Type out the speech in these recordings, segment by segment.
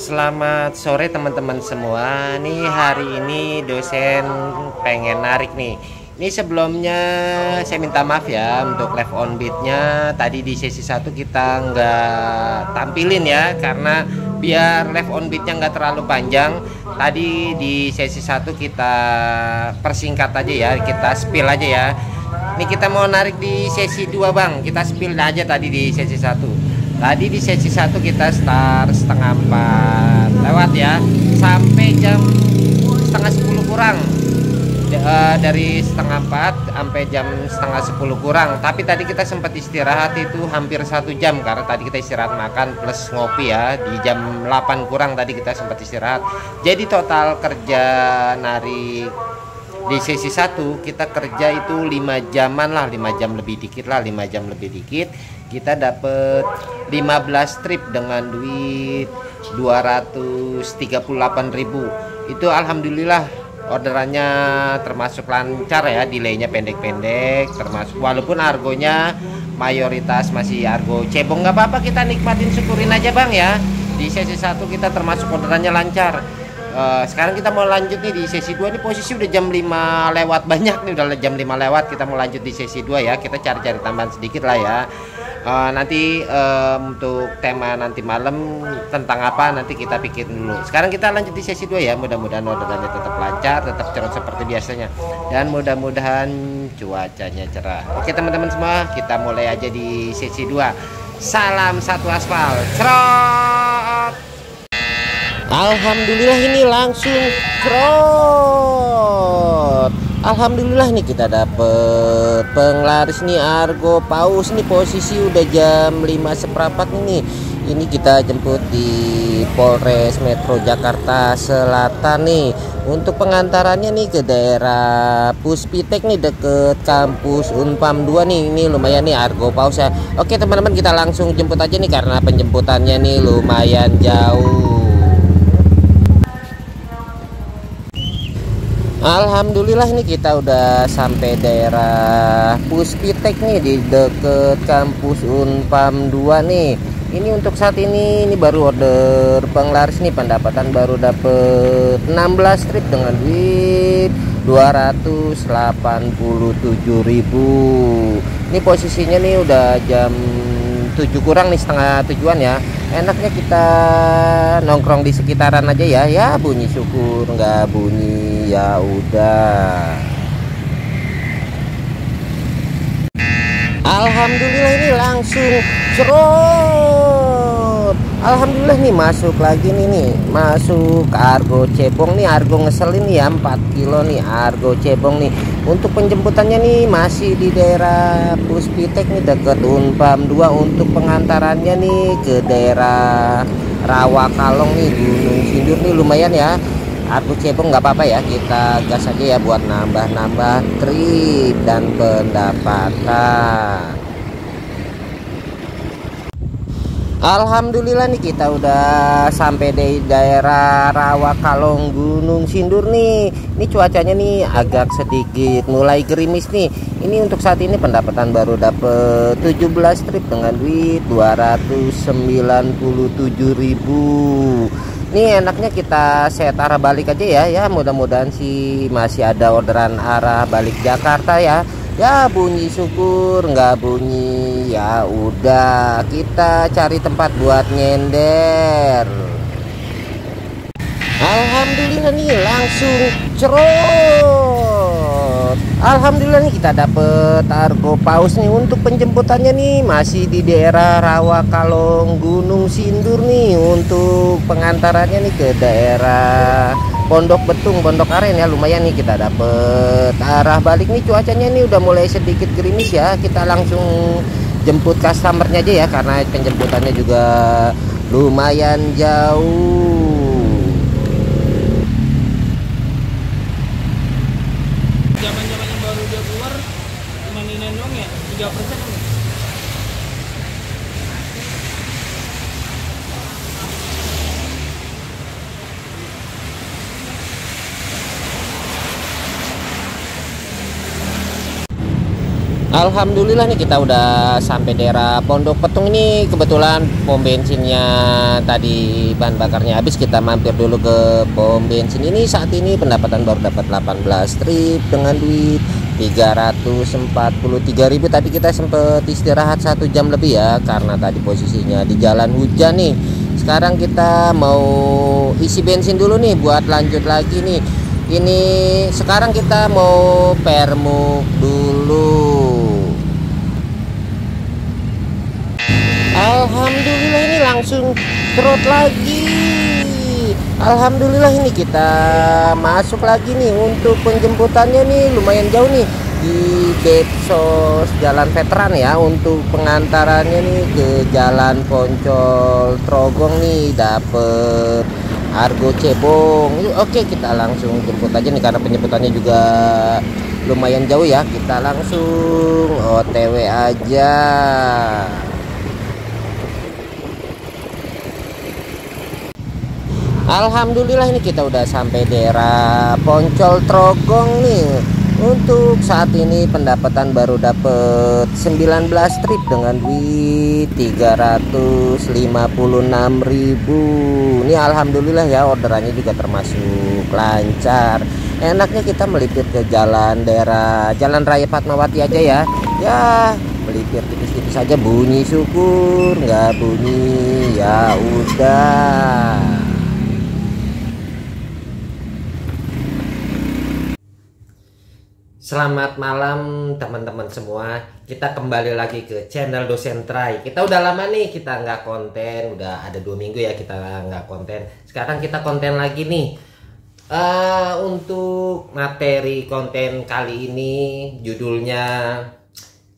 Selamat sore teman-teman semua. Nih hari ini dosen pengen narik nih. Ini sebelumnya saya minta maaf ya untuk live on beatnya. Tadi di sesi 1 kita nggak tampilin ya, karena biar live on beatnya nggak terlalu panjang. Tadi di sesi 1 kita persingkat aja ya, kita spill aja ya. Ini kita mau narik di sesi 2 bang. Kita spill aja tadi di sesi 1. Tadi di sesi 1 kita start setengah 4 lewat ya, sampai jam setengah 10 kurang. Dari setengah 4 sampai jam setengah 10 kurang. Tapi tadi kita sempat istirahat itu hampir 1 jam, karena tadi kita istirahat makan plus ngopi ya. Di jam 8 kurang tadi kita sempat istirahat. Jadi total kerja narik di sesi 1 kita kerja itu 5 jaman lah, 5 jam lebih dikit lah, 5 jam lebih dikit. Kita dapat 15 trip dengan duit 238.000. Itu alhamdulillah orderannya termasuk lancar ya, delaynya pendek-pendek, termasuk walaupun argonya mayoritas masih argo cebong. Nggak apa-apa, kita nikmatin, syukurin aja bang ya. Di sesi 1 kita termasuk orderannya lancar. Sekarang kita mau lanjut nih di sesi 2. Ini posisi udah jam 5 lewat banyak nih, udah jam 5 lewat. Kita mau lanjut di sesi 2 ya. Kita cari-cari tambahan sedikit lah ya. Nanti untuk tema nanti malam tentang apa nanti kita pikir dulu. Sekarang kita lanjut di sesi 2 ya. Mudah-mudahan orderannya tetap lancar, tetap cerot seperti biasanya, dan mudah-mudahan cuacanya cerah. Oke teman-teman semua, kita mulai aja di sesi 2. Salam satu aspal, cerot. Alhamdulillah ini langsung cerot. Alhamdulillah nih kita dapet penglaris nih argo paus nih, posisi udah jam 5 seperempat nih. Ini kita jemput di Polres Metro Jakarta Selatan nih. Untuk pengantarannya nih ke daerah Puspitek nih, deket kampus Unpam 2 nih. Ini lumayan nih argo paus ya. Oke teman-teman, kita langsung jemput aja nih, karena penjemputannya nih lumayan jauh. Alhamdulillah nih kita udah sampai daerah Puspitek nih, di deket kampus Unpam 2 nih. Ini untuk saat ini baru order penglaris nih, pendapatan baru dapet 16 trip dengan duit 287.000. Ini posisinya nih udah jam 7 kurang nih, setengah 7-an ya. Enaknya kita nongkrong di sekitaran aja ya. Ya bunyi syukur, nggak bunyi ya udah. Alhamdulillah ini langsung cerot. Alhamdulillah nih masuk lagi nih, masuk argo cebong nih, argo ngeselin nih ya, 4 kilo nih argo cebong nih. Untuk penjemputannya nih masih di daerah Puspitek nih, deket Unpam 2. Untuk pengantarannya nih ke daerah Rawakalong nih, Gunung Sindur nih, lumayan ya. Argo cebong nggak apa-apa ya, kita gas aja ya buat nambah-nambah trip dan pendapatan. Alhamdulillah nih kita udah sampai di daerah Rawakalong Gunung Sindur nih. Ini cuacanya nih agak sedikit mulai gerimis nih. Ini untuk saat ini pendapatan baru dapet 17 trip dengan duit 297.000. Ini enaknya kita set arah balik aja ya. Ya mudah-mudahan sih masih ada orderan arah balik Jakarta ya. Ya bunyi syukur, nggak bunyi ya udah, kita cari tempat buat nyender. Alhamdulillah nih langsung cerot. Alhamdulillah nih kita dapet argo paus nih. Untuk penjemputannya nih masih di daerah Rawakalong Gunung Sindur nih. Untuk pengantarannya nih ke daerah Pondok Betung, Pondok Aren ya, lumayan nih kita dapet arah balik nih. Cuacanya nih udah mulai sedikit gerimis ya. Kita langsung jemput customernya aja ya, karena penjemputannya juga lumayan jauh. Zaman-zaman yang baru dia keluar cuma nilai doang ya, 3%. Alhamdulillah nih kita udah sampai daerah Pondok Petung ini. Kebetulan pom bensinnya tadi bahan bakarnya habis, kita mampir dulu ke pom bensin ini. Saat ini pendapatan baru dapat 18 strip dengan duit 343.000. Tadi kita sempet istirahat 1 jam lebih ya, karena tadi posisinya di jalan hujan nih. Sekarang kita mau isi bensin dulu nih buat lanjut lagi nih. Ini sekarang kita mau permuk dulu. Alhamdulillah ini langsung trot lagi. Alhamdulillah ini kita masuk lagi nih. Untuk penjemputannya nih lumayan jauh nih, di Depsos Jalan Veteran ya. Untuk pengantarannya nih ke Jalan Poncol Trogong nih dapet Argo Cebong. Oke, kita langsung jemput aja nih karena penjemputannya juga lumayan jauh ya. Kita langsung OTW aja. Alhamdulillah ini kita udah sampai daerah Poncol Trogong nih. Untuk saat ini pendapatan baru dapet 19 strip dengan duit 356.000. Ini alhamdulillah ya, orderannya juga termasuk lancar. Enaknya kita melipir ke daerah Jalan Raya Fatmawati aja ya. Ya melipir tipis-tipis saja, bunyi syukur, nggak bunyi ya udah. Selamat malam teman-teman semua. Kita kembali lagi ke channel Dosen Try. Kita udah lama nih kita nggak konten, udah ada 2 minggu ya kita nggak konten. Sekarang kita konten lagi nih. Untuk materi konten kali ini judulnya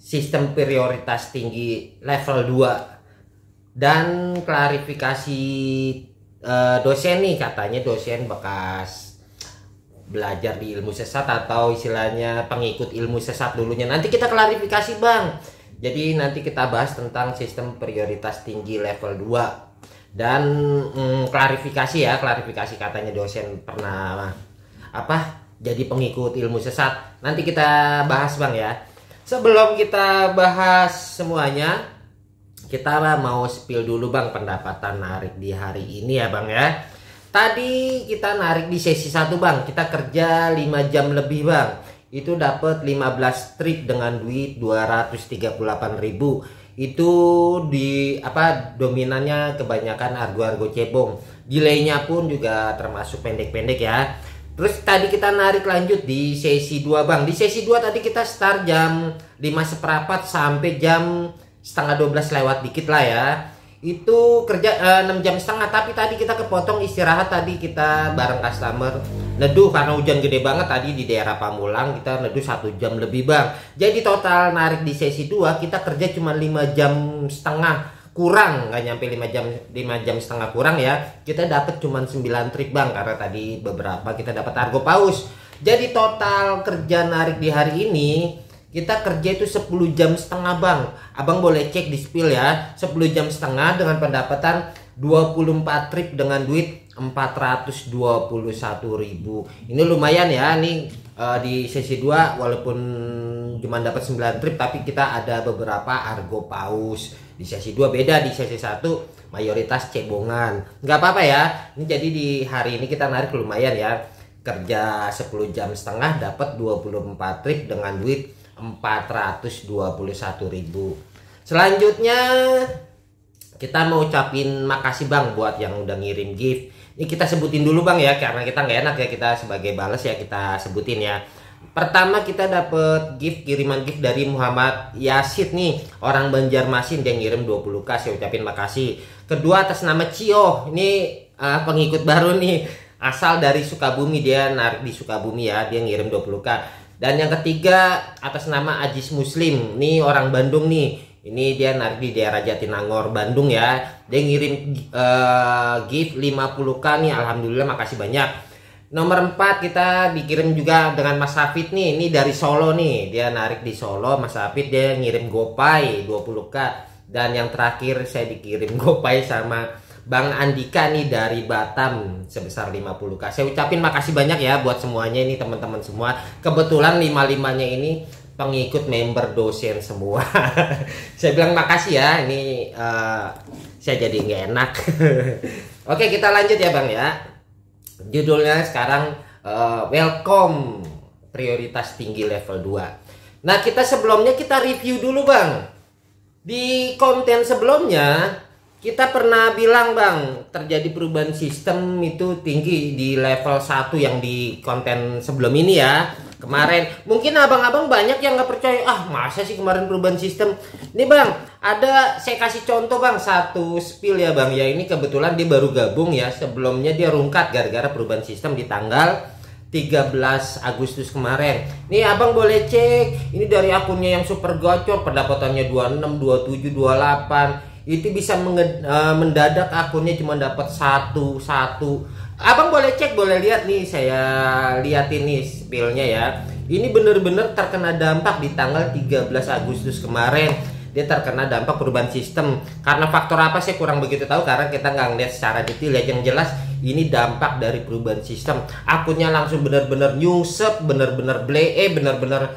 Sistem Prioritas Tinggi Level 2 dan klarifikasi dosen nih. Katanya dosen bekas belajar di ilmu sesat atau istilahnya pengikut ilmu sesat dulunya. Nanti kita klarifikasi Bang. Jadi nanti kita bahas tentang sistem prioritas tinggi level 2 dan klarifikasi ya, klarifikasi katanya dosen pernah jadi pengikut ilmu sesat. Nanti kita bahas Bang ya. Sebelum kita bahas semuanya, kita mau spill dulu Bang pendapatan narik di hari ini ya Bang ya. Tadi kita narik di sesi 1 Bang, kita kerja 5 jam lebih Bang. Itu dapat 15 strip dengan duit 238.000. Itu di dominannya kebanyakan argo cebong. Delaynya pun juga termasuk pendek-pendek ya. Terus tadi kita narik lanjut di sesi 2 Bang. Di sesi 2 tadi kita start jam 5:15 sampai jam setengah 12 lewat dikit lah ya. Itu kerja 6 jam setengah, tapi tadi kita kepotong istirahat. Tadi kita bareng customer neduh karena hujan gede banget tadi di daerah Pamulang, kita neduh 1 jam lebih Bang. Jadi total narik di sesi 2 kita kerja cuma 5 jam setengah kurang, nggak nyampe 5 jam setengah kurang ya. Kita dapat cuma 9 trip Bang, karena tadi beberapa kita dapat argo paus. Jadi total kerja narik di hari ini kita kerja itu 10 jam setengah Bang. Abang boleh cek di spill ya. 10 jam setengah dengan pendapatan 24 trip dengan duit 421.000. Ini lumayan ya. Ini di sesi 2 walaupun cuma dapat 9 trip, tapi kita ada beberapa argo paus. Di sesi 2 beda, di sesi 1 mayoritas cebongan. Nggak apa-apa ya. Ini jadi di hari ini kita narik lumayan ya. Kerja 10 jam setengah dapat 24 trip dengan duit 421.000. Selanjutnya kita mau ucapin makasih Bang buat yang udah ngirim gift. Ini kita sebutin dulu Bang ya, karena kita nggak enak ya kita sebagai balas ya kita sebutin ya. Pertama kita dapet kiriman gift dari Muhammad Yasid nih, orang Banjarmasin, dia ngirim 20k, saya ucapin makasih. Kedua atas nama Cio, ini pengikut baru nih, asal dari Sukabumi, dia narik di Sukabumi ya, dia ngirim 20k. Dan yang ketiga atas nama Ajis Muslim, nih orang Bandung nih. Ini dia narik di daerah Jatinangor, Bandung ya. Dia ngirim gift 50k nih, alhamdulillah makasih banyak. Nomor 4 kita dikirim juga dengan Mas Hafid nih. Ini dari Solo nih, dia narik di Solo. Mas Hafid dia ngirim gopay 20k. Dan yang terakhir saya dikirim gopay sama Bang Andika nih dari Batam sebesar 50k. Saya ucapin makasih banyak ya buat semuanya ini teman-teman semua. Kebetulan 55-nya ini pengikut member dosen semua. Saya bilang makasih ya, ini saya jadi nggak enak. Oke, kita lanjut ya Bang ya. Judulnya sekarang welcome prioritas tinggi level 2. Nah, sebelumnya kita review dulu Bang. Di konten sebelumnya kita pernah bilang Bang, terjadi perubahan sistem itu tinggi di level 1 yang di konten sebelum ini ya. Kemarin mungkin abang-abang banyak yang nggak percaya, masa sih kemarin perubahan sistem. Ini Bang, saya kasih contoh Bang, satu spill ya Bang ya. Ini kebetulan dia baru gabung ya, sebelumnya dia rungkat gara-gara perubahan sistem di tanggal 13 Agustus kemarin. Nih abang boleh cek, ini dari akunnya yang super gacor, pendapatannya 26, 27, 28. Itu bisa mendadak akunnya cuma dapat satu. Abang boleh cek, boleh lihat nih, saya liatin nih spillnya ya. Ini bener-bener terkena dampak di tanggal 13 Agustus kemarin. Dia terkena dampak perubahan sistem. Karena faktor apa saya kurang begitu tahu, karena kita nggak ngeliat secara detail ya. Yang jelas ini dampak dari perubahan sistem. Akunnya langsung bener-bener nyungsep, bener-bener bener-bener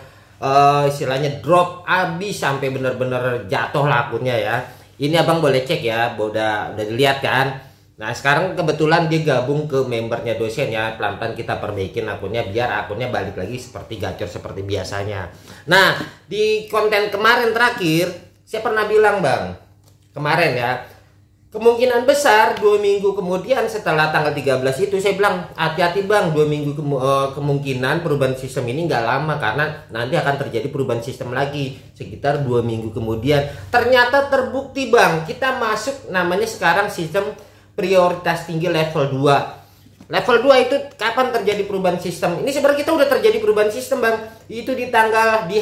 istilahnya drop abis sampai bener-bener jatuh lah akunnya ya. Ini abang boleh cek ya, udah dilihat kan. Nah sekarang kebetulan dia gabung ke membernya dosen ya. Pelan-pelan kita perbaikin akunnya biar akunnya balik lagi seperti gacor seperti biasanya. Nah di konten kemarin terakhir saya pernah bilang Bang, kemarin ya, kemungkinan besar 2 minggu kemudian setelah tanggal 13 itu saya bilang hati-hati Bang, 2 minggu kemungkinan perubahan sistem ini nggak lama, karena nanti akan terjadi perubahan sistem lagi sekitar 2 minggu kemudian. Ternyata terbukti Bang, kita masuk namanya sekarang sistem prioritas tinggi level 2. Level 2 itu kapan terjadi perubahan sistem? Ini sebenarnya kita udah terjadi perubahan sistem Bang. Itu di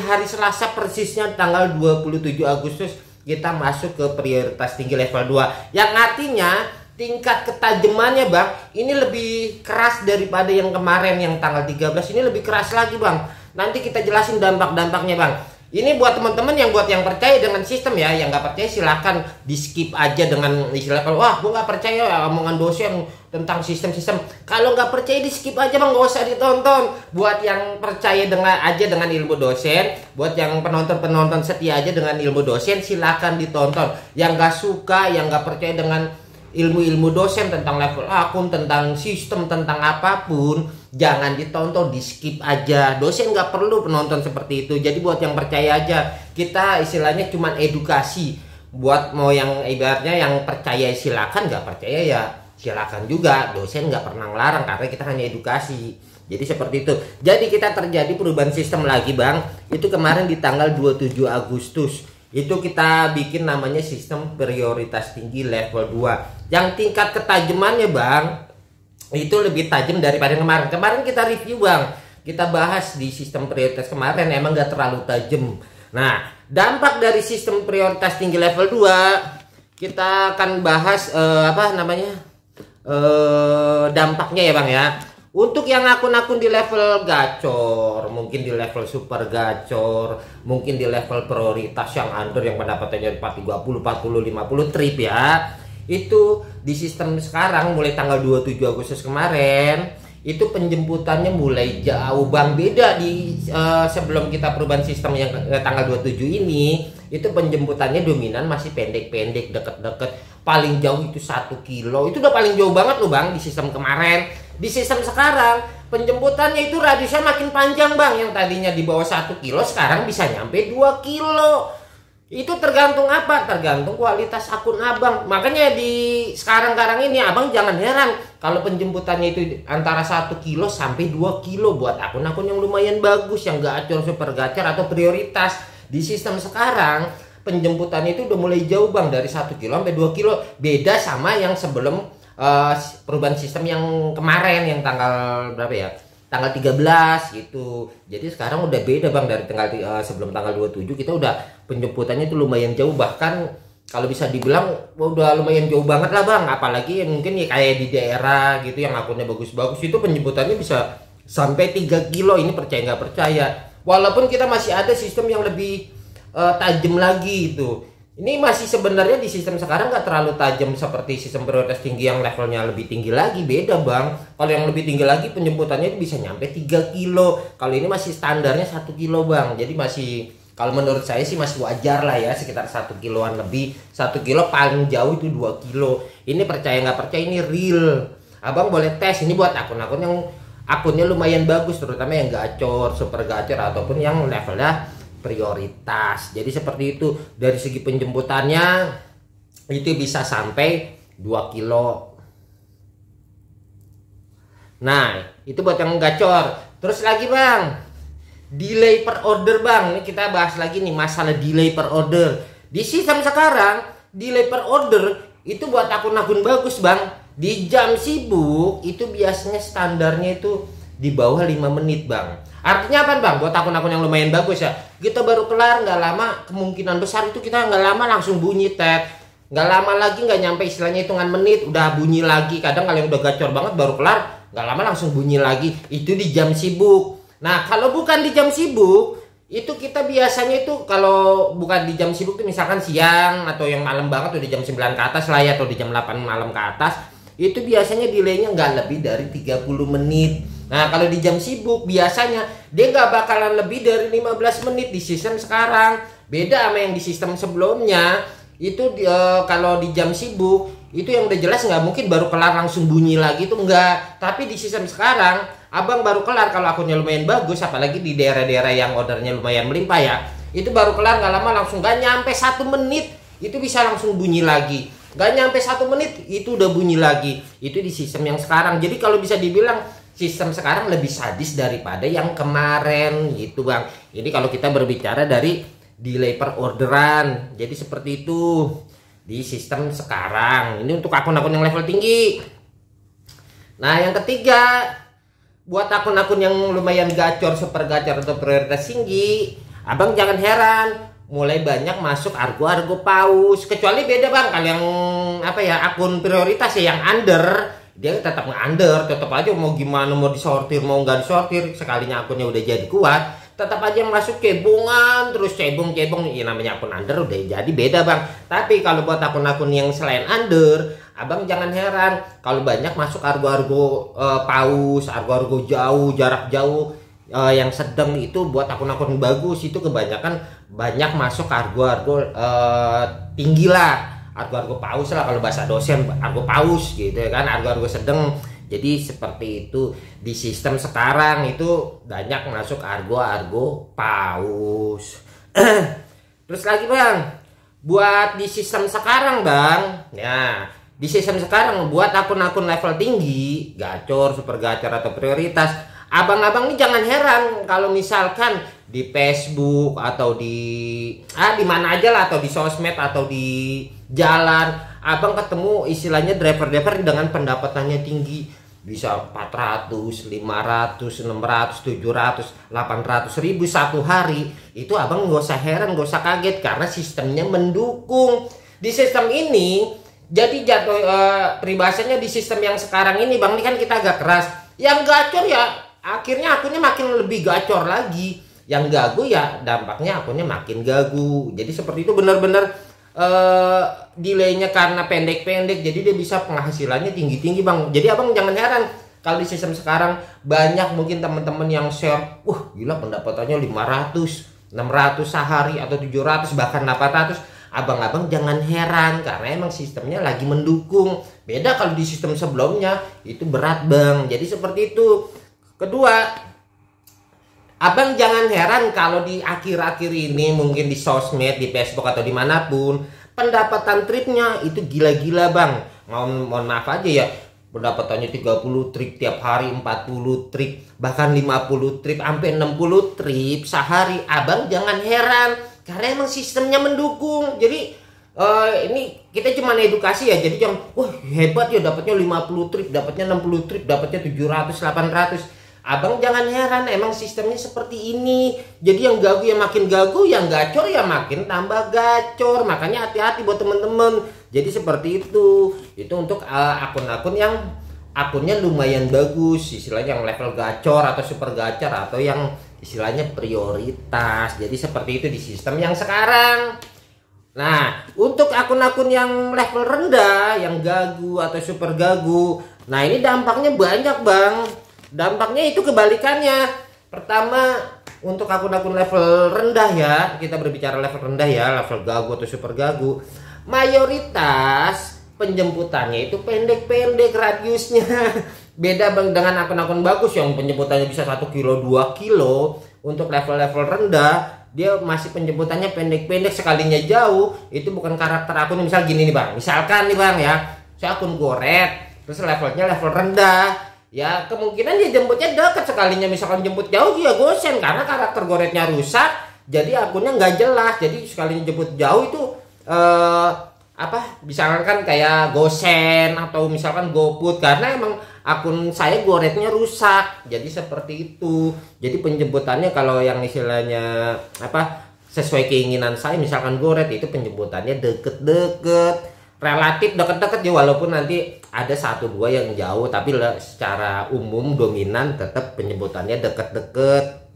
hari Selasa persisnya tanggal 27 Agustus kita masuk ke prioritas tinggi level 2. Yang artinya tingkat ketajamannya Bang, ini lebih keras daripada yang kemarin yang tanggal 13. Ini lebih keras lagi Bang. Nanti kita jelasin dampak-dampaknya Bang. Ini buat teman-teman yang percaya dengan sistem ya, yang nggak percaya silahkan di skip aja dengan istilah kalau gue nggak percaya omongan dosen tentang sistem-sistem. Kalau nggak percaya di skip aja Bang, nggak usah ditonton. Buat yang percaya dengan ilmu dosen, buat yang penonton setia aja dengan ilmu dosen, silahkan ditonton. Yang nggak suka, yang nggak percaya dengan ilmu dosen tentang level akun, tentang sistem, tentang apapun, jangan ditonton, di skip aja. Dosen nggak perlu penonton seperti itu. Jadi buat yang percaya aja, kita istilahnya cuman edukasi. Buat mau yang ibaratnya yang percaya silakan, nggak percaya ya silakan juga. Dosen nggak pernah ngelarang karena kita hanya edukasi. Jadi seperti itu. Jadi kita terjadi perubahan sistem lagi Bang. Itu kemarin di tanggal 27 Agustus. Itu kita bikin namanya sistem prioritas tinggi level 2. Yang tingkat ketajamannya Bang, itu lebih tajam daripada kemarin. Kemarin kita review Bang, kita bahas di sistem prioritas kemarin emang gak terlalu tajam. Nah dampak dari sistem prioritas tinggi level 2 kita akan bahas dampaknya ya Bang ya. Untuk yang akun-akun di level gacor, mungkin di level super gacor, mungkin di level prioritas yang under yang pendapatannya 30, 40, 50 trip ya. Itu di sistem sekarang mulai tanggal 27 Agustus kemarin, itu penjemputannya mulai jauh Bang. Beda di sebelum kita perubahan sistem yang tanggal 27 ini, itu penjemputannya dominan masih pendek-pendek, deket-deket. Paling jauh itu 1 kilo. Itu udah paling jauh banget loh Bang di sistem kemarin. Di sistem sekarang penjemputannya itu radiusnya makin panjang Bang. Yang tadinya di bawah 1 kilo sekarang bisa nyampe 2 kilo. Itu tergantung apa? Tergantung kualitas akun abang. Makanya di sekarang ini abang jangan heran kalau penjemputannya itu antara 1 kilo sampai 2 kilo buat akun-akun yang lumayan bagus, yang gacor, super gacor atau prioritas. Di sistem sekarang penjemputannya itu udah mulai jauh Bang, dari 1 kilo sampai 2 kilo. Beda sama yang sebelum perubahan sistem yang kemarin yang tanggal berapa ya? Tanggal 13 gitu. Jadi sekarang udah beda Bang, dari sebelum tanggal 27 kita udah penjemputannya itu lumayan jauh, bahkan kalau bisa dibilang udah lumayan jauh banget lah Bang. Apalagi mungkin ya kayak di daerah gitu yang akunnya bagus-bagus itu penjemputannya bisa sampai 3 kilo. Ini percaya nggak percaya. Walaupun kita masih ada sistem yang lebih tajam lagi itu. Ini masih sebenarnya di sistem sekarang nggak terlalu tajam seperti sistem prioritas tinggi yang levelnya lebih tinggi lagi, beda bang. Kalau yang lebih tinggi lagi penjemputannya itu bisa nyampe 3 kilo. Kalau ini masih standarnya 1 kilo bang. Jadi masih, kalau menurut saya sih masih wajar lah ya, sekitar 1 kiloan lebih. 1 kilo paling jauh itu 2 kilo. Ini percaya nggak percaya, ini real. Abang boleh tes, ini buat akun-akun yang akunnya lumayan bagus, terutama yang gacor, super gacor, ataupun yang levelnya prioritas. Jadi seperti itu. Dari segi penjemputannya itu bisa sampai 2 kilo. Nah itu buat yang gacor. Terus lagi bang, delay per order bang. Ini kita bahas lagi nih masalah delay per order. Di sistem sekarang delay per order itu buat akun-akun bagus bang. Di jam sibuk itu biasanya standarnya itu di bawah 5 menit bang. Artinya apa bang? Buat akun-akun yang lumayan bagus ya, kita baru kelar nggak lama, kemungkinan besar itu kita nggak lama langsung bunyi tet. Nggak lama lagi, nggak nyampe istilahnya hitungan menit udah bunyi lagi. Kadang kalau yang udah gacor banget baru kelar nggak lama langsung bunyi lagi. Itu di jam sibuk. Nah kalau bukan di jam sibuk, itu kita biasanya itu kalau bukan di jam sibuk itu misalkan siang atau yang malam banget udah jam 9 ke atas lah ya, atau di jam 8 malam ke atas, itu biasanya delaynya nggak lebih dari 30 menit. Nah kalau di jam sibuk biasanya dia nggak bakalan lebih dari 15 menit di sistem sekarang. Beda sama yang di sistem sebelumnya. Itu kalau di jam sibuk itu yang udah jelas nggak mungkin baru kelar langsung bunyi lagi, itu enggak. Tapi di sistem sekarang abang baru kelar kalau akunnya lumayan bagus, apalagi di daerah-daerah yang ordernya lumayan melimpah ya, itu baru kelar nggak lama langsung, nggak nyampe 1 menit itu bisa langsung bunyi lagi. Nggak nyampe 1 menit itu udah bunyi lagi. Itu di sistem yang sekarang. Jadi kalau bisa dibilang sistem sekarang lebih sadis daripada yang kemarin gitu bang. Jadi kalau kita berbicara dari delay per orderan, jadi seperti itu di sistem sekarang. Ini untuk akun-akun yang level tinggi. Nah yang ketiga, buat akun-akun yang lumayan gacor, super gacor atau prioritas tinggi, abang jangan heran mulai banyak masuk argo-argo paus. Kecuali beda bang, kalau yang apa ya, akun prioritas ya yang under, dia tetap nge-under, tetap aja mau gimana, mau disortir mau nggak disortir, sekalinya akunnya udah jadi kuat, tetap aja yang masuk cebongan terus cebong-cebong. Ya namanya akun under udah jadi beda bang. Tapi kalau buat akun-akun yang selain under, abang jangan heran kalau banyak masuk argo-argo paus, argo-argo jauh, jarak jauh, yang sedang. Itu buat akun-akun bagus itu kebanyakan banyak masuk argo-argo tinggi lah, argo-argo paus lah kalau bahasa dosen, argo paus gitu ya kan, argo-argo sedang. Jadi seperti itu di sistem sekarang itu banyak masuk argo-argo paus. Terus lagi bang, buat di sistem sekarang bang, ya di sistem sekarang buat akun-akun level tinggi, gacor, super gacor atau prioritas, abang-abang ini jangan heran kalau misalkan di Facebook atau di mana aja lah, atau di sosmed atau di jalan, abang ketemu istilahnya driver-driver dengan pendapatannya tinggi, bisa 400, 500, 600, 700, 800 ribu satu hari. Itu abang nggak usah heran, nggak usah kaget, karena sistemnya mendukung. Di sistem ini jadi jatuh peribahasanya di sistem yang sekarang ini bang, ini kan kita agak keras. Yang gacor ya akhirnya akunnya makin lebih gacor lagi, yang gagu ya dampaknya akunnya makin gagu. Jadi seperti itu, benar-benar delaynya karena pendek-pendek, jadi dia bisa penghasilannya tinggi-tinggi bang. Jadi abang jangan heran kalau di sistem sekarang banyak mungkin teman-teman yang share, wah gila pendapatannya 500, 600 sehari atau 700 bahkan 800. Abang-abang jangan heran karena emang sistemnya lagi mendukung. Beda kalau di sistem sebelumnya itu berat bang. Jadi seperti itu. Kedua, abang jangan heran kalau di akhir-akhir ini mungkin di sosmed, di Facebook atau dimanapun, pendapatan tripnya itu gila-gila bang. Mohon maaf aja ya, pendapatannya 30 trip tiap hari, 40 trip, bahkan 50 trip, sampai 60 trip sehari. Abang jangan heran karena emang sistemnya mendukung. Jadi ini kita cuma edukasi ya, jadi jangan wah hebat ya dapatnya 50 trip, dapatnya 60 trip, dapatnya 700, 800. Abang jangan heran, emang sistemnya seperti ini. Jadi yang gagu ya makin gagu, yang gacor ya makin tambah gacor. Makanya hati-hati buat temen-temen. Jadi seperti itu. Itu untuk akun-akun yang akunnya lumayan bagus, istilahnya yang level gacor atau super gacor atau yang istilahnya prioritas. Jadi seperti itu di sistem yang sekarang. Nah, untuk akun-akun yang level rendah, yang gagu atau super gagu, nah ini dampaknya banyak bang. Dampaknya itu kebalikannya. Pertama, untuk akun-akun level rendah ya, kita berbicara level rendah ya, level gagu atau super gagu, mayoritas penjemputannya itu pendek-pendek radiusnya. Beda bang dengan akun-akun bagus yang penjemputannya bisa 1 kilo 2 kilo. Untuk level-level rendah dia masih penjemputannya pendek-pendek, sekalinya jauh. Itu bukan karakter akun. Misal gini nih bang, misalkan nih bang ya, saya akun goret terus levelnya level rendah ya, kemungkinan dia jemputnya dekat. Sekalinya misalkan jemput jauh dia gosen karena karakter goretnya rusak, jadi akunnya nggak jelas. Jadi sekalinya jemput jauh itu misalkan kayak gosen atau misalkan GoPut, karena emang akun saya goretnya rusak. Jadi seperti itu. Jadi penjemputannya kalau yang istilahnya sesuai keinginan saya, misalkan goret itu penjemputannya deket-deket, relatif deket-deket ya, walaupun nanti ada 1-2 yang jauh, tapi secara umum dominan tetap penjemputannya deket-deket.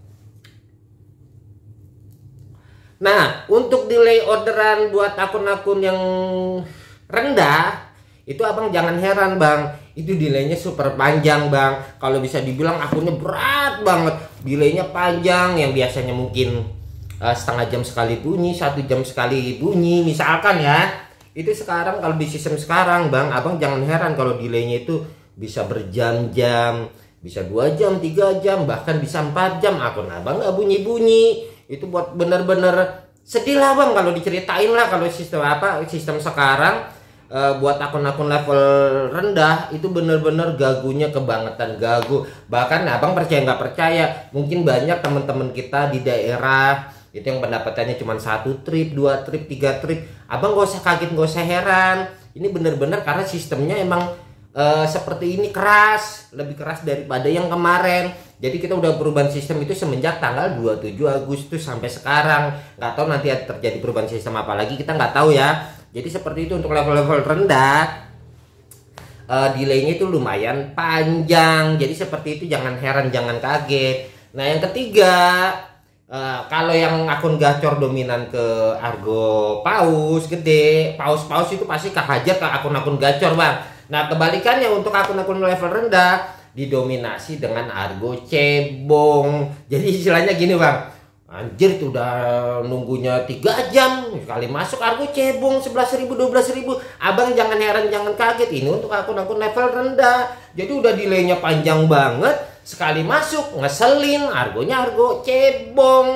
Nah, untuk delay orderan buat akun-akun yang rendah itu abang jangan heran bang, itu delaynya super panjang bang. Kalau bisa dibilang akunnya berat banget, delaynya panjang, yang biasanya mungkin setengah jam sekali bunyi, 1 jam sekali bunyi misalkan ya. Itu sekarang kalau di sistem sekarang bang, abang jangan heran kalau delaynya itu bisa berjam-jam, bisa 2 jam, 3 jam, bahkan bisa 4 jam akun abang nggak bunyi-bunyi. Itu buat bener-bener sedih lah bang kalau diceritain lah. Kalau sistem sekarang buat akun-akun level rendah itu bener-bener gagunya kebangetan gagu. Bahkan abang percaya nggak percaya, mungkin banyak teman-teman kita di daerah itu yang pendapatannya cuma 1 trip, 2 trip, 3 trip. Abang gak usah kaget, gak usah heran. Ini bener-bener karena sistemnya emang seperti ini, keras, lebih keras daripada yang kemarin. Jadi kita udah perubahan sistem itu semenjak tanggal 27 Agustus sampai sekarang. Nggak tahu nanti terjadi perubahan sistem apa lagi, kita nggak tahu ya. Jadi seperti itu untuk level-level rendah, delaynya itu lumayan panjang. Jadi seperti itu, jangan heran, jangan kaget. Nah yang ketiga, kalau yang akun gacor dominan ke Argo paus gede, paus itu pasti kehajar ke akun-akun gacor bang. Nah kebalikannya untuk akun-akun level rendah didominasi dengan Argo cebong. Jadi istilahnya gini bang, anjir tuh udah nunggunya 3 jam sekali masuk Argo cebong 11.000 12.000. Abang jangan heran, jangan kaget, ini untuk akun-akun level rendah. Jadi udah delaynya panjang banget, sekali masuk ngeselin, Argonya Argo cebong.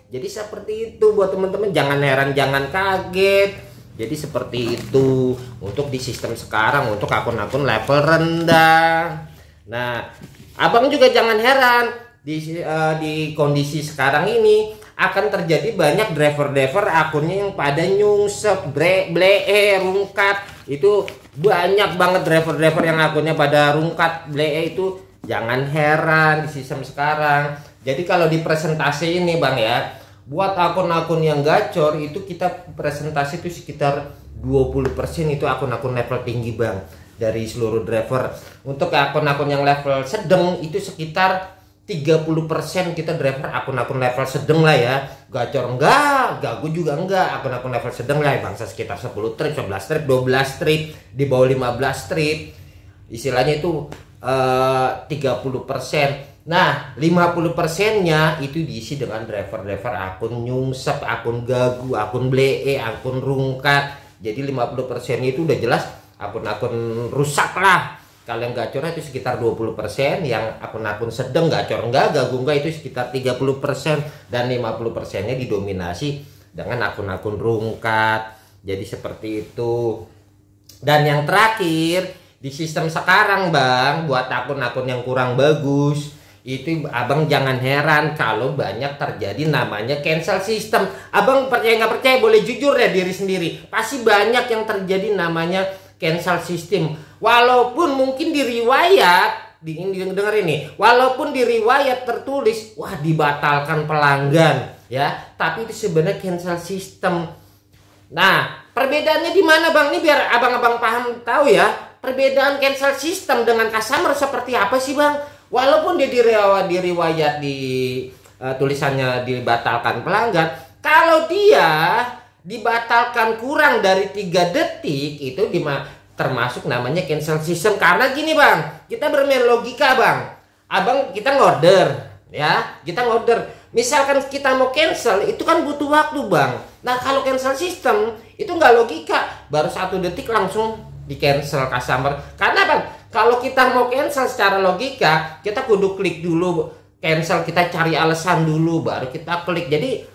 Jadi seperti itu buat teman-teman, jangan heran, jangan kaget. Jadi seperti itu untuk di sistem sekarang untuk akun-akun level rendah. Nah, abang juga jangan heran di kondisi sekarang ini akan terjadi banyak driver akunnya yang pada nyungsep, rungkat. Itu banyak banget driver yang akunnya pada rungkat, itu jangan heran di sistem sekarang. Jadi kalau di presentasi ini bang ya, buat akun-akun yang gacor itu kita presentasi itu sekitar 20% itu akun-akun level tinggi bang dari seluruh driver. Untuk akun-akun yang level sedang itu sekitar 30% kita driver akun-akun level sedang lah ya. Gacor enggak, gagu juga enggak, akun-akun level sedang lah bangsa sekitar 10 trip, 11 trip, 12 trip, di bawah 15 trip. Istilahnya itu 30%. Nah 50%-nya itu diisi dengan driver akun nyungsep, akun gagu, akun akun rungkat. Jadi 50%-nya itu udah jelas akun-akun rusak lah. Kalau yang gacor itu sekitar 20%, yang akun-akun sedang gacor enggak, gagu enggak itu sekitar 30%, dan 50%-nya didominasi dengan akun-akun rungkat. Jadi seperti itu. Dan yang terakhir di sistem sekarang bang, buat akun-akun yang kurang bagus itu abang jangan heran kalau banyak terjadi namanya cancel system. Abang percaya nggak percaya boleh jujur ya diri sendiri, pasti banyak yang terjadi namanya cancel system. Walaupun mungkin di riwayat denger ini, walaupun di riwayat tertulis wah dibatalkan pelanggan ya, tapi itu sebenarnya cancel system. Nah perbedaannya di mana bang? Ini biar abang-abang paham tahu ya, perbedaan cancel system dengan customer seperti apa sih bang? Walaupun dia di riwayat di tulisannya dibatalkan pelanggan, kalau dia dibatalkan kurang dari 3 detik itu termasuk namanya cancel system. Karena gini bang, kita bermain logika bang. Abang kita ngorder ya, kita ngorder. Misalkan kita mau cancel itu kan butuh waktu bang. Nah kalau cancel system itu nggak logika, baru 1 detik langsung di cancel customer. Karena bang, kalau kita mau cancel secara logika kita kudu klik dulu cancel, kita cari alasan dulu baru kita klik. Jadi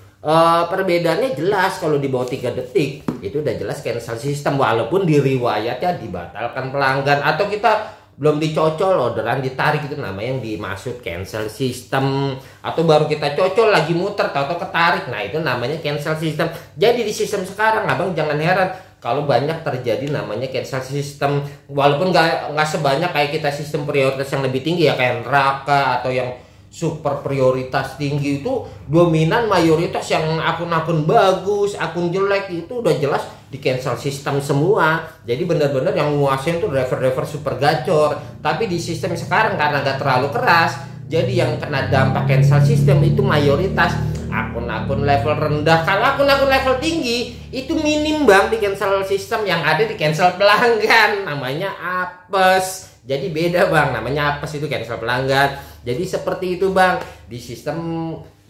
perbedaannya jelas. Kalau di bawah 3 detik itu udah jelas cancel system, walaupun di riwayatnya dibatalkan pelanggan atau kita belum dicocol orderan ditarik, itu namanya yang dimaksud cancel system. Atau baru kita cocol lagi muter atau ketarik, nah itu namanya cancel system. Jadi di sistem sekarang abang jangan heran kalau banyak terjadi namanya cancel system, walaupun nggak sebanyak kayak kita sistem prioritas yang lebih tinggi ya, kayak Raka atau yang super prioritas tinggi itu dominan mayoritas yang akun-akun bagus, akun jelek itu udah jelas di cancel system semua. Jadi benar-benar yang nguasain tuh driver-driver super gacor. Tapi di sistem sekarang karena gak terlalu keras, jadi yang kena dampak cancel system itu mayoritas akun-akun level rendah. Kalau akun-akun level tinggi itu minim bang di cancel system, yang ada di cancel pelanggan, namanya apes. Jadi beda bang, namanya apes itu cancel pelanggan. Jadi seperti itu bang di sistem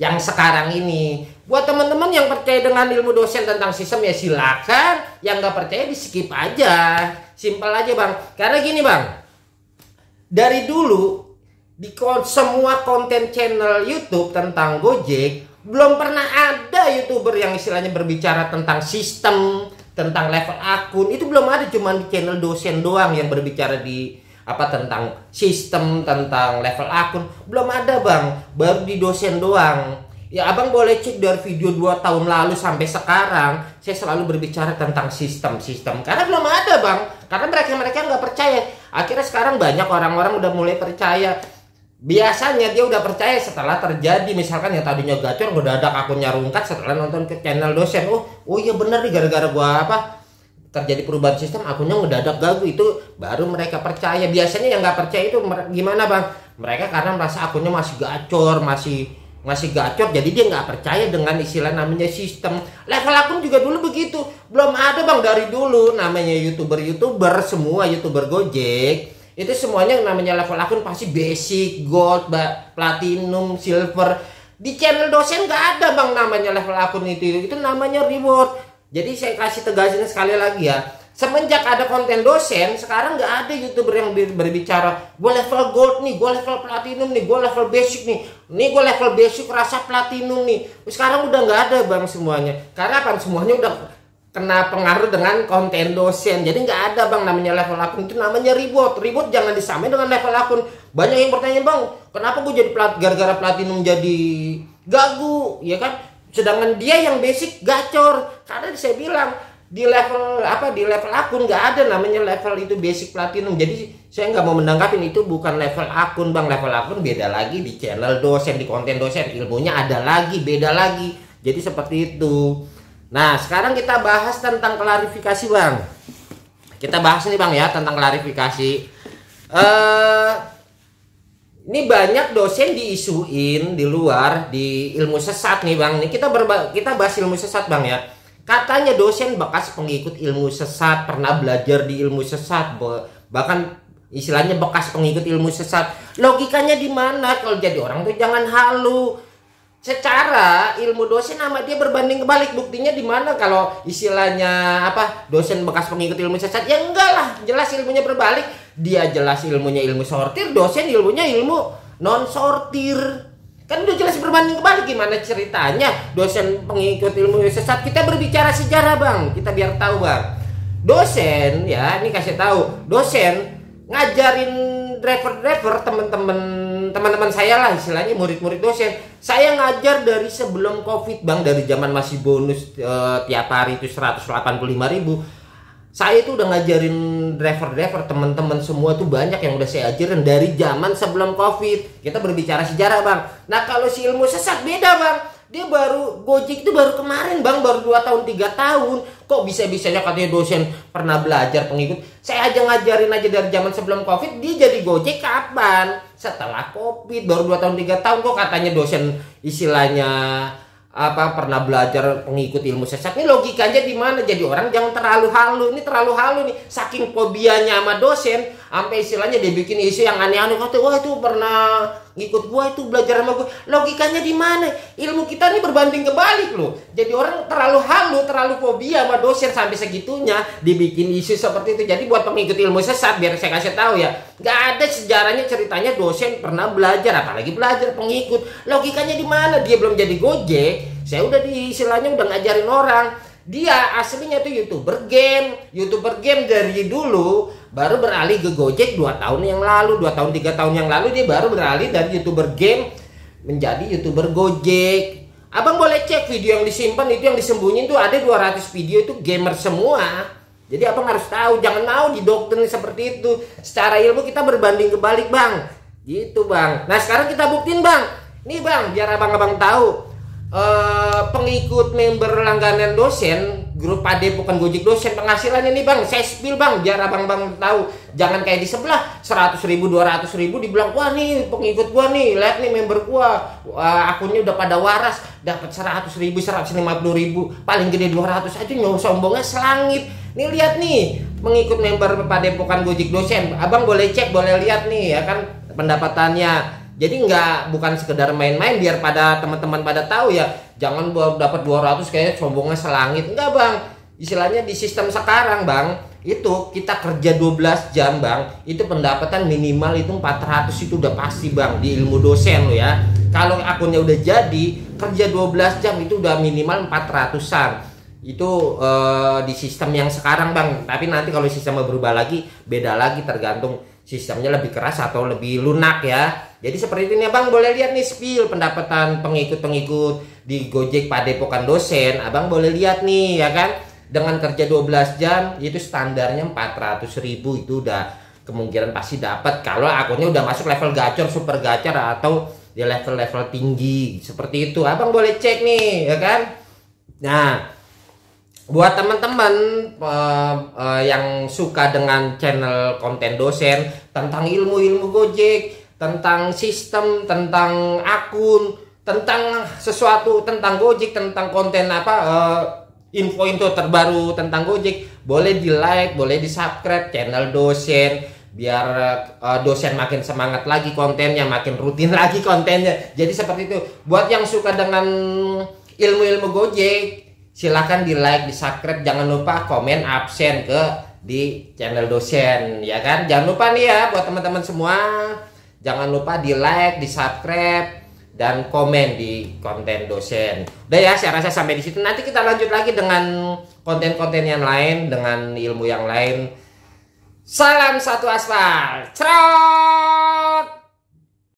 yang sekarang ini. Buat teman-teman yang percaya dengan ilmu dosen tentang sistem ya silakan, yang nggak percaya di skip aja, simpel aja bang. Karena gini bang, dari dulu di semua konten channel YouTube tentang Gojek belum pernah ada YouTuber yang istilahnya berbicara tentang sistem, tentang level akun. Itu belum ada, cuma di channel dosen doang yang berbicara di tentang sistem, tentang level akun. Belum ada bang, baru di dosen doang. Ya abang boleh cek dari video 2 tahun lalu sampai sekarang, saya selalu berbicara tentang sistem. Karena belum ada bang, karena mereka nggak percaya. Akhirnya sekarang banyak orang-orang udah mulai percaya. Biasanya dia udah percaya setelah terjadi, misalkan yang tadinya gacor mendadak akunnya rungkat setelah nonton ke channel dosen. Oh iya bener nih, gara-gara gua terjadi perubahan sistem, akunnya mendadak gagu, itu baru mereka percaya. Biasanya yang nggak percaya itu gimana bang? Mereka karena merasa akunnya masih gacor, masih gacor, jadi dia nggak percaya dengan istilah namanya sistem. Level akun juga dulu begitu, belum ada bang dari dulu namanya youtuber semua youtuber Gojek itu semuanya namanya level akun pasti basic, gold, platinum, silver. Di channel dosen nggak ada bang namanya level akun itu namanya reward. Jadi saya kasih tegasin sekali lagi ya, semenjak ada konten dosen sekarang nggak ada youtuber yang berbicara gue level gold nih, gue level platinum nih, gue level basic nih gue level basic rasa platinum nih. Sekarang udah nggak ada bang semuanya, karena kan semuanya udah kena pengaruh dengan konten dosen. Jadi nggak ada bang namanya level akun, itu namanya reward jangan disamain dengan level akun. Banyak yang bertanya bang, kenapa gue jadi gara-gara platinum jadi gagu ya kan, sedangkan dia yang basic gacor. Karena saya bilang di level akun nggak ada namanya level itu basic platinum. Jadi saya nggak mau menangkapin itu bukan level akun bang. Level akun beda lagi di channel dosen, di konten dosen ilmunya ada lagi, beda lagi. Jadi seperti itu. Nah sekarang kita bahas tentang klarifikasi bang. Kita bahas nih bang ya tentang klarifikasi. Ini banyak dosen diisuin di luar di ilmu sesat nih bang. Nih kita bahas ilmu sesat bang ya. Katanya dosen bekas pengikut ilmu sesat, pernah belajar di ilmu sesat, bahkan istilahnya bekas pengikut ilmu sesat. Logikanya di mana? Kalau jadi orang tuh jangan halu. Secara ilmu dosen sama dia berbanding kebalik. Buktinya di mana kalau istilahnya dosen bekas pengikut ilmu sesat? Ya enggak lah, jelas ilmunya berbalik. Dia jelas ilmunya ilmu sortir, dosen ilmunya ilmu non sortir. Kan udah jelas berbanding kebalik. Gimana ceritanya dosen pengikut ilmu sesat? Kita berbicara sejarah bang, kita biar tahu bang. Dosen ya, ini kasih tahu, dosen ngajarin driver teman-teman saya lah istilahnya, murid-murid dosen. Saya ngajar dari sebelum covid bang, dari zaman masih bonus tiap hari itu 185.000. Saya itu udah ngajarin driver teman-teman semua tuh banyak yang udah saya ajarin dari zaman sebelum covid. Kita berbicara sejarah bang. Nah kalau si ilmu sesat beda bang. Dia baru Gojek itu baru kemarin bang, baru 2 tahun 3 tahun. Kok bisa-bisanya katanya dosen pernah belajar pengikut. Saya aja ngajarin aja dari zaman sebelum covid. Dia jadi Gojek kapan? Setelah covid, baru 2 tahun 3 tahun. Kok katanya dosen istilahnya pernah belajar pengikut ilmu sesat. Ini logikanya di mana? Jadi orang jangan terlalu halu. Ini terlalu halu nih. Saking fobianya sama dosen, sampai istilahnya dia bikin isu yang aneh-aneh. Kata, wah itu pernah ngikut gua, itu belajar sama gua. Logikanya di mana? Ilmu kita ini berbanding kebalik loh. Jadi orang terlalu halu, terlalu fobia sama dosen sampai segitunya dibikin isu seperti itu. Jadi buat pengikut ilmu sesat, biar saya kasih tahu ya, nggak ada sejarahnya ceritanya dosen pernah belajar, apalagi belajar pengikut. Logikanya di mana? Dia belum jadi Gojek, saya udah istilahnya udah ngajarin orang. Dia aslinya tuh YouTuber game dari dulu, baru beralih ke Gojek 2 tahun yang lalu, 2 tahun 3 tahun yang lalu dia baru beralih dari YouTuber game menjadi YouTuber Gojek. Abang boleh cek video yang disimpan itu, yang disembunyiin tuh ada 200 video, itu gamer semua. Jadi abang harus tahu, jangan mau didoktrin seperti itu. Secara ilmu kita berbanding kebalik bang, gitu bang. Nah sekarang kita buktiin bang, nih bang, biar abang-abang tahu. Pengikut member langganan dosen grup Padepokan Gojek dosen penghasilannya nih bang, saya spill bang biar abang-abang tahu. Jangan kayak di sebelah 100.000 200.000 dibilang wah nih pengikut gua nih, lihat nih member gua, akunnya udah pada waras, dapat 100.000 150.000, paling gede 200 aja, sombongnya selangit. Nih lihat nih pengikut member Padepokan Gojek dosen, abang boleh cek, boleh lihat nih ya kan pendapatannya. Jadi bukan sekedar main-main biar pada teman-teman pada tahu ya. Jangan dapat 200 kayak sombongnya selangit. Enggak bang, istilahnya di sistem sekarang bang, itu kita kerja 12 jam bang, itu pendapatan minimal itu 400, itu udah pasti bang di ilmu dosen lo ya. Kalau akunnya udah jadi, kerja 12 jam itu udah minimal 400-an. Itu di sistem yang sekarang bang. Tapi nanti kalau sistemnya berubah lagi, beda lagi, tergantung sistemnya lebih keras atau lebih lunak ya. Jadi seperti ini abang boleh lihat nih spill pendapatan pengikut-pengikut di Gojek Padepokan dosen. Abang boleh lihat nih ya kan, dengan kerja 12 jam itu standarnya 400.000, itu udah kemungkinan pasti dapat kalau akunnya udah masuk level gacor, super gacor, atau di level-level tinggi seperti itu. Abang boleh cek nih ya kan. Nah buat teman-teman yang suka dengan channel konten dosen tentang ilmu-ilmu Gojek, tentang sistem, tentang akun, tentang sesuatu tentang Gojek, tentang konten info-info terbaru tentang Gojek, boleh di like, boleh di subscribe channel dosen biar dosen makin semangat lagi kontennya, makin rutin lagi kontennya. Jadi seperti itu. Buat yang suka dengan ilmu-ilmu Gojek, silahkan di like, di subscribe, jangan lupa komen absen di channel dosen ya kan. Jangan lupa nih ya buat teman-teman semua, jangan lupa di like, di subscribe, dan komen di konten dosen. Udah ya, saya rasa sampai di situ. Nanti kita lanjut lagi dengan konten-konten yang lain, dengan ilmu yang lain. Salam satu aspal, cerot.